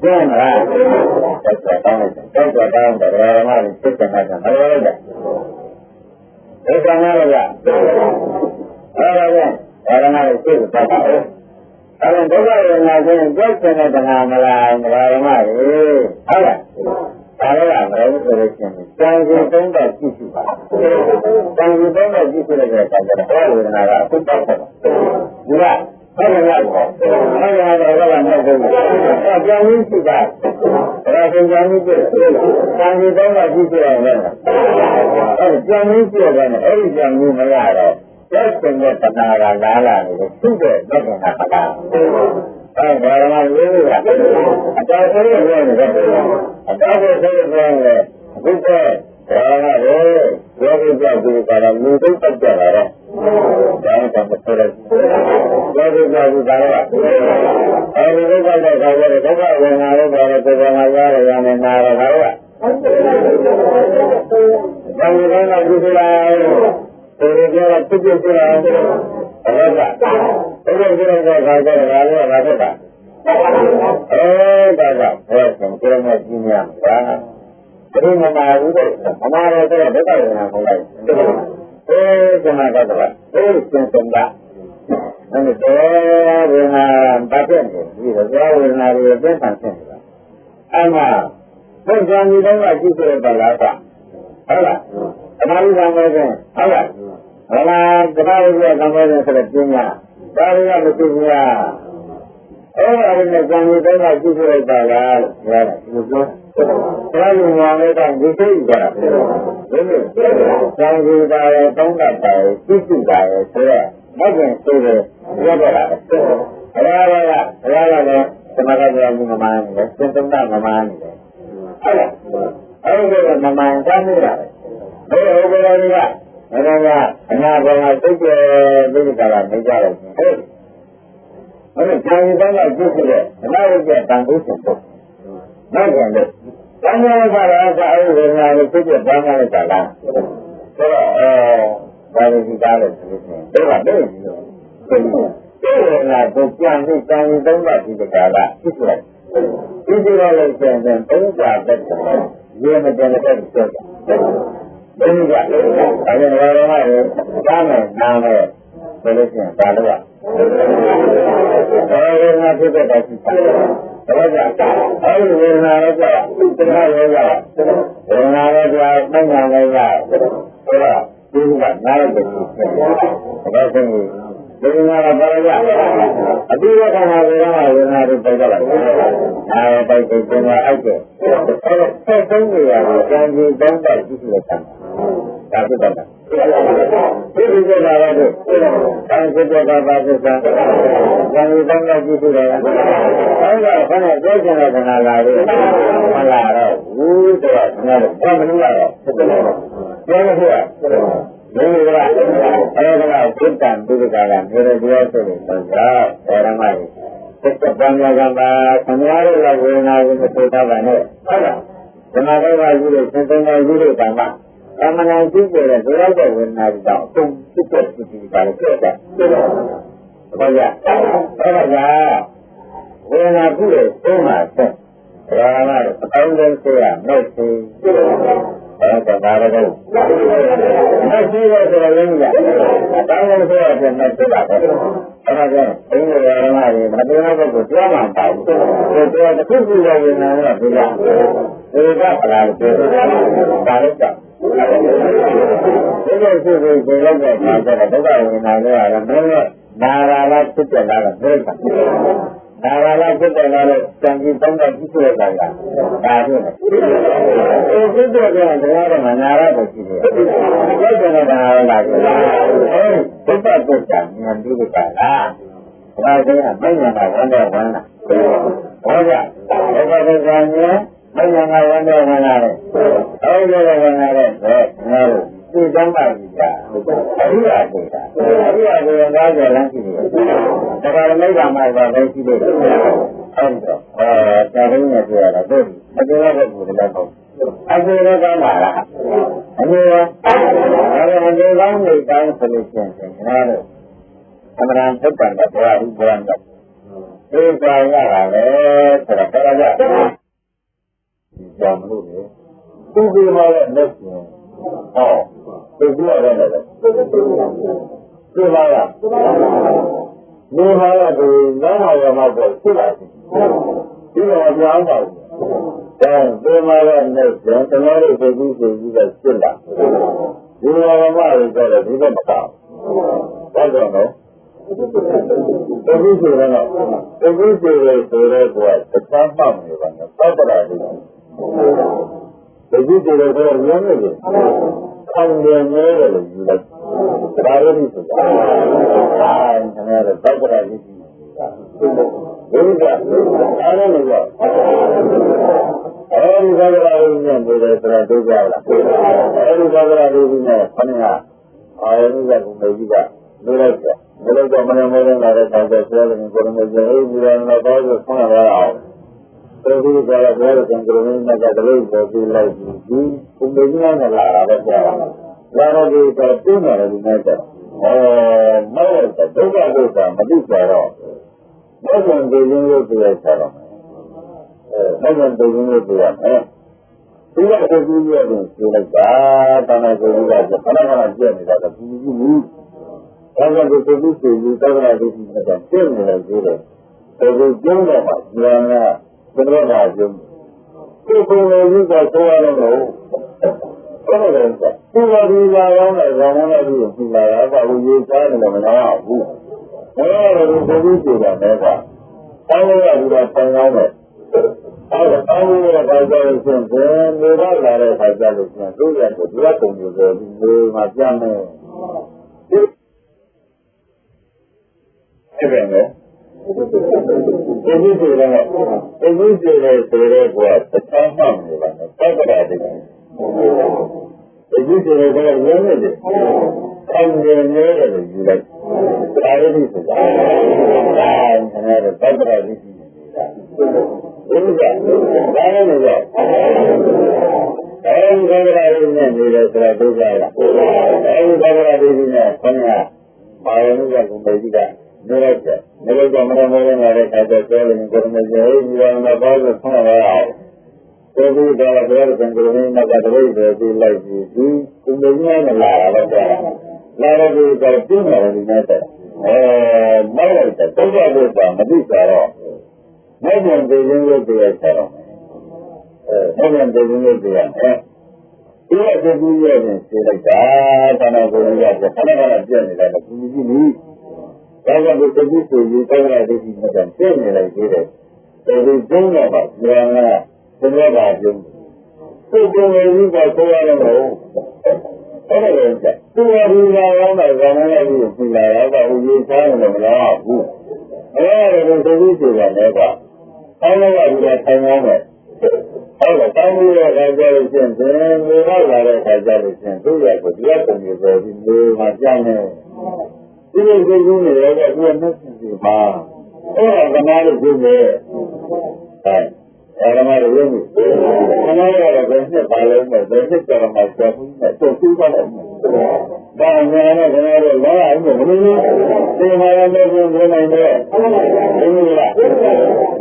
S2: ကျင်းလားတက်တောင်းတယ်တက်တောင်းတယ်ဓမ္မတွေစိတ်ကနာတယ်မလို့လေဒီကံရရအဲ့ဒါကဓမ္မတွေစိတ်ကိုတောင်းတယ်အဲ့ဒါဒုက္ခရနာခြင်းကြောက်တဲ့တဏှာမလားဓမ္မတွေဟုတ်လားဒါလည်းမလို့ဆိုလို့ရှိရင်တန်ကြီးသုံးတော့ကြည့်ရှိပါတန်ကြီးသုံးတော့ကြည့်ရှိတဲ့အခါကျတော့ဝေဒနာကအခုတောက်တယ်ဒီကဟုတ်ကဲ့ဟုတ်ကဲ့တော့မဟုတ်ဘူးအကြောင်းကြီးရှိတာဒါဆိုကြောင်းကြီးပြတန်ကြီးသုံးတော့ကြည့်ရှိရတယ်အဲ့ကြောင်းကြီးပြတယ်အဲ့ဒီကြောင်းကြီးမရတော့သက်ရှင်တဲ့တဏှာကလာလာနေတယ်သူ့ရဲ့လက္ခဏာကလာအဲ့ဒါကလည်းလို့အတော်ဆိုရနေတယ်အတော်ဆိုရနေတယ်အခုကဒါကလည်းယောဂီပြောက်ပြီးကြတာလူသိတက်ကြတာတော့ဒါကမဆိုရဘူးယောဂီပြောက်ပြီးကြတာအဲဒီလိုကလည်းခါကြတယ်ဒုက္ခဝင်လာလို့ပါတော့ဒီကမှာရတယ်ရမယ်နာတော့ခါကဘာလို့လဲကြည့်လာဒီလိုပြောဖြစ်ဖြစ်ဆိုတာအဲ့ဒါကအဲ့ဒီလိုကခါကြတယ်ဒါလည်းဘာဖြစ်တာဒါကဘယ်ဆုံးကျင်းနေကြည့်များပါဒီမှာမှာဘူးတော့အမှားတော့ဒုက္ခဝင်လာခေါ်လိုက်ဇမကတော့စင်စင်တာအဲ့ဒါဝေဒနာဘာဖြစ်နေဒီတော့ဝေဒနာတွေပြင်းထန်ဖြစ်နေတာအဲ့မှာဘုရားကြီးတော့ကြည့်ရတာလားဟုတ်လားအမှားကြီးကလည်းဟုတ်လားဟောလားတခါလို့ကံပေါ်နေဆိုတော့ပြင်းရဒါတွေကမသိဘူးလားအဲ့ဒါနဲ့ဇံကြီးတော့ကြည့်ရတာလားလို့ပြောတာဒီလိုပြောဒါလိုမှလည်းတော့ဒီစိတ်ကြတာဒီလိုဇံကြီးတာရဲ့တောင်းတတာရဲ့သိသိတာရဲ့ဆိုတော့မဟုတ်ရင်ဆိုတယ်ပြောတော့တာဘုရားကလည်းသမဂ္ဂပြောမှုမမှန်နေတယ်စင်သုံးတာမမှန်နေတယ်ဟုတ်လားအဲ့ဒီကမမှန်တမ်းနေတာပဲဘယ်လိုလဲကအနာဘောမှာသိကျပြီးကြတာမကြတော့ဘူးဟုတ်အဲ့ဒါဇံကြီးတော့ကြည့်ရတဲ့အနာဝိကျတန်ဖိုးဆုံးပေါ့နောက်ကြတယ်တန်ဖိုးကလည်းအဲ့ဒီဝေဒနာကိုသိကျဘာမှလည်းကြလားဆိုတော့ဘာလို့ဒီကားလဲဆိုရင်ဒါကတည်းကဒီဝေဒနာကိုပြန်ပြီးဇံကြီးတော့ဒီကလာသိကျလိုက်ဒီလိုလို့ဆိုရင်သုံးပါသက်တယ်ရေမတန်တဲ့ပြောတာဒီကအဲ့ဒီဘာလို့လဲကားမယ်နားမယ်ဆိုလို့ရှိရင်ဒါတော့ဝေဒနာဖြစ်တဲ့တိုင်းရှိတယ်ဒါကြောင့်အဲ့ဒီဝေဒနာလည်းကြောက်သင်္ခါရရောဝေဒနာလည်းကြောက်နှံ့ညာလည်းကြောက်ဆိုတော့ဒီကနားရတဲ့ဒါဆိုရင်ဝေဒနာကဘာလဲအတိရကနာဝေဒနာတွေပိုက်ကြလိုက်အားပိုက်တဲ့ကျင်းကအိုက်တယ်ဆက်ဆုံးနေရတယ်ကြံကြီးတောင်းတကြည့်လိုက်တာဒါဖြစ်တယ်ဒီလိုကြတာတော့ဆံစစ်တဲ့ဘာဖြစ်တာဇံကြီးတောင်းတကြည့်တယ်အဲ့ဒါခဏပြောချင်တဲ့ခဏလာလို့မလာတော့ဘူးဆိုတော့ကျွန်တော်ဘာမလို့ရတော့ပြောလို့ရဒီလိုကအဲ့ဒါကစိတ်တန်ဒုက္ခကမြေရတရားဆိုလို့ဆိုတာဓမ္မတွေစိတ်ပညာကပါဆံရရဝေဒနာကိုမသိတာပါနဲ့ဟုတ်လားဓမ္မတော်ကယူလို့သင်္ကန်းယူလို့ဓမ္မအမှန်တန်ကြည့်ကြတဲ့ဒီလောက်တဲ့ဝေဒနာတွေတော့အကုန်ဖြစ်တဲ့ဒီပါလို့ပြောတာဟုတ်လားအဲ့ဒါကဝေဒနာကုလို့သုံးပါဆက် Rama, Aungan Sia, Messi, Narado. Messi was a Linga. Aungan Sia was a Messi. Again, in the Rama, Madonna was a Rama. So there was a good deal of Villa. There was a lot of Barista. This is the local in Nigeria. Narala put another breaker. Narala put another Sangi Tonga Kikuya. If you do another Manara, but you do another super good and do it. Why they are many of my wonder one. Oh, yeah. Everybody down here, many of my wonder one. Oh, you're one. Two somebody. Oh, it's not another. Sumaya. Sumaya, the Nana Mother, Sumaya. You know what I'm about. Then, Sumaya next, and tomorrow is a vision with a Silla. You know what I'm about, you don't know. I don't know. The vision, the vision is the red one, the family one, the property. The vision is the remedy. And the mirror is like priority. And another property.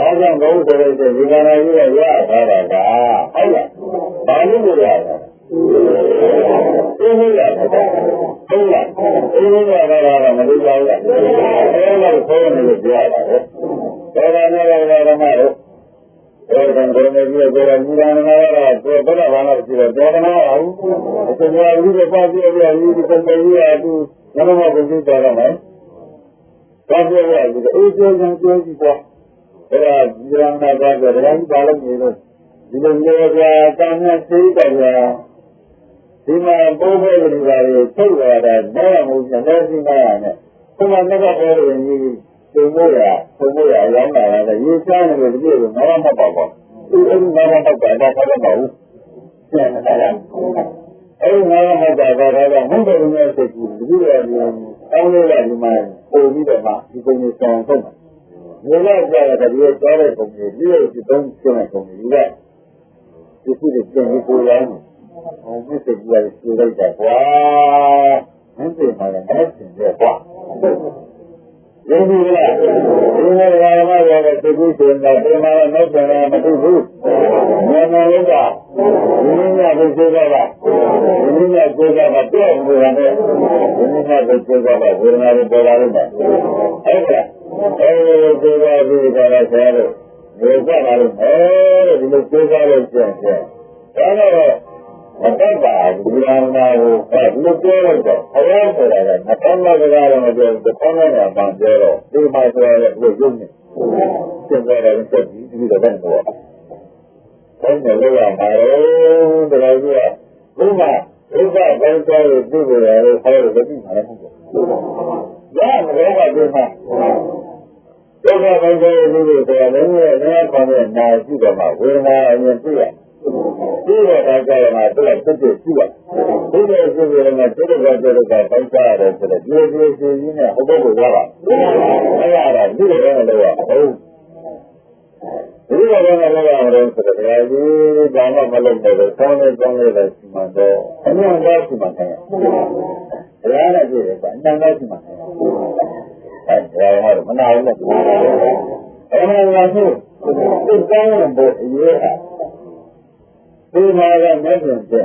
S2: ဘာကြောင့်ဘုရားဆိုတဲ့ဒီကနာကြီးကရထားတာကဟုတ်လားဘာလို့မရတာသိရတာဟုတ်လားသိရတာကမလို့ကြောက်ရအဲလိုဆိုနေလို့ကြားတာပဲဒါကလည်းဓမ္မတို့အဲဒီကံကြနေပြီးတော့ဒီကံနာကတော့ဘယ်တော့မှမရှိတော့ဒေါနာအောင်အစများကြီးပဲပါပြည့်ပြည့်ကြီးဒီပုံကြီးကသူနမမကိုကြည့်ကြတော့မယ်ပါပြည့်ပြည့်ကြီးအေးကျေးချမ်းကျေးကြည့်တော့ဒါကဒီကံနာကတော့ဒါကြီးပါလို့နေလို့ဒီလိုမျိုးကတာမြတ်သိတယ်ဗျာဒီမှာပိုးဖို့လူပါလေထုတ်ရတာတော့မဟုတ်ဘူးလက်ရှိမှရတယ်ဘုရားမြတ်ကပြောရင်ကြီးသုံးဖို့ရရောင်းတာလည်းရေးချမ်းနေလို့ဒီလိုမမတ်ပါဘူးဒီအဲ့ဒီမမတ်တာတော့ဘာလို့မဟုတ်ကျန်တာလဲအဲ့ဒီမမတ်တာကတော့ဘုရားရဲ့စိတ်ကြီးဒီလိုအောင်းလေးကဒီမှာပို့ပြီးတော့မှဒီပုံကြီးဆောင်ဆုံးမြေလည်းကြရတဲ့ဒီကျော်တဲ့ပုံကြီးဒီလိုဒီသုံးကျတဲ့ပုံကြီးကဒီခုတွေကျန်ပြီးကိုယ်ရောင်းဟောဒီစိတ်ကြီးကပြေးလိုက်တာကွာမင်းပြင်ပါလေမင်းပြင်တယ်ကွာယုံကြည်လားဒီလိုဘာမှမပြောတဲ့သိကုရှင်ကဒီမှာတော့ပြန်လာမသိဘူးမြန်မာလူကဒီနည်းကိုပြောတာဒီနည်းကိုပြောတာတော့ဘယ်နဲ့ဒီနည်းကိုပြောတာဝေဒနာတွေပေါ်လာလို့ပါဟုတ်ကဲ့အဲဒီပြောတာဒီကလာဆရာတို့ဒီကလာလို့အဲဒီလိုပြောကြလို့ပြန်ပြန်ဒါတော့မတတ်ပါဘူးဒီနာကိုဒီလိုပြောလို့တော့အရောဆိုတာကမတတ်မှကတော့မပြောဘူးတစ်ခါမှမပန်ပြောတော့ဒီမှာဆိုရတဲ့လူရုံးနေသင်တယ်လည်းတက်ပြီးဒီလိုပဲတော့ဘယ်လိုလဲမှာတော့တကယ်ကြီးကဘုရားဘုရားကောင်းစားလို့ပြုလို့ရတယ်ဟောလို့ပြီးမှာလည်းမဟုတ်ဘူး။ဒါမှမဟုတ်ပါဘူးမှာဘုရားကောင်းစားလို့ပြုလို့ရတယ်လည်းခေါင်းနဲ့နာကြည့်တော့မှဝေဒနာအရင်သိရဒီလိုတိုင်းကြရမှာသူကစစ်စစ်ရှိတယ်။ဒီလိုရှိရင်လည်းသူတို့ကတော့ကောင်းစားရတယ်ဆိုတော့ဒီလိုရှိရင်လည်းဟိုဘက်ကိုရပါ။အဲ့ဒါကဒီလိုပဲလို့ရအောင်။ဒီလိုပဲလည်းရအောင်ဆိုတော့ဒါကြီးဘာမှမလုပ်တော့ဆောင်းနေဆောင်းနေတဲ့စီမံတော့အမှန်တော့စီမံတယ်။ဒါလည်းကြည့်တယ်ကအမှန်တော့စီမံတယ်။အဲ့ဒါမှမနာဘူးလို့အဲ့ဒါကဆိုဒီကောင်းတဲ့ဘုရားဒီမှာကမက်ရှင်တဲ့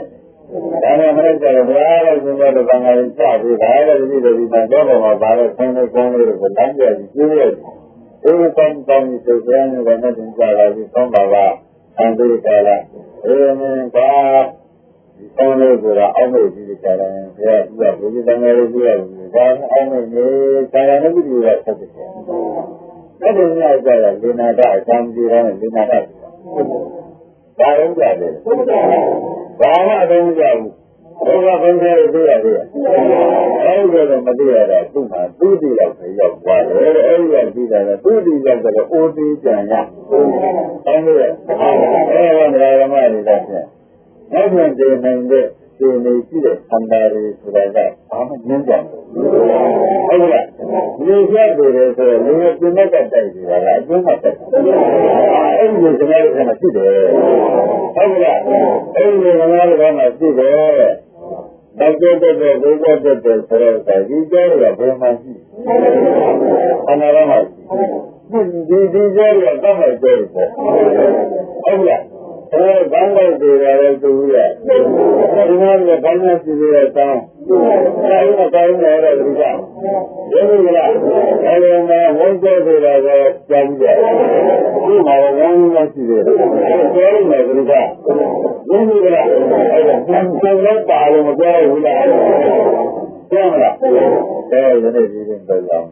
S2: ဒါနဲ့မနေ့ကလည်းဘုရားရဲ့ရှင်တော်ကံကလေးစပြီးဒါလည်းဒီလိုဒီမှာတော့မှာပါတော့ဆင်းနေကောင်းလေးကိုတန်းပြပြီးပြည့်ရဲ့အဲဒီကောင်းကောင်းကြီးဆိုတဲ့အနေနဲ့သင်ကြားလာပြီးသုံးပါကအန်ဒီကလာအဲဒီမှာဒီကောင်းလေးကအောက်မေ့ပြီးကြတယ်ဘုရားကြီးကဘုရားတန်ငယ်လေးကြီးရတယ်ဒါအောက်မေ့နေဆရာနဲ့ပြည်ရဆက်တယ်အဲဒီညကျတော့လေနာတာအစမ်းကြီးတယ်လေနာတာဘာလို့ကြလဲဘာမှအသုံးမကျဘူးဘုရားဘုန်းကြီးတွေသိရတယ်အဲဒီတော့မသိရတာသူ့မှာသူ့တည်ရောက်ရောက်သွားတယ်အဲဒီကသိတာကသူ့တည်ရောက်တော့အိုးသေးကြံရအဲဒီဓမ္မတွေတော့ဖြင့်နောက်ပြန်တည်နိုင်တဲ့ဒီနေရှိတဲ့သံဃာတွေဆိုတာကဘာမှညှင်းကြဘူးဟုတ်လားဒီချက်တွေဆိုတော့လူရဲ့ပြင်းတဲ့တိုက်နေတာကအကျိုးမှတက်အဲ့ဒီစကားတွေကမရှိတယ်ဟုတ်လားအဲ့ဒီစကားတွေကမရှိတယ်တော့တဲ့ဘုရားတဲ့ဆိုတော့ဒီကြောကဘယ်မှာရှိအနာရမရှိဒီကြောကတတ်မှတ်တယ်ပေါ့ဟုတ်လားဘန်းလိုက်တွေလည်းသူရဒီမှာလည်းဘန်းနဲ့စီရတဲ့တောင်းအဲဒီမှာတောင်းရတဲ့ဒီကဒီလိုလားအဲဒီမှာဝန်ကျတွေလည်းကြောင်းကြဒီမှာဝန်းနဲ့စီတယ်အဲဒီမှာဒီကဒီလိုလားအဲဒီဘန်းလည်းပါလို့မပြောဘူးလားပြောမလားအဲဒီနေ့ဒီရင်တော့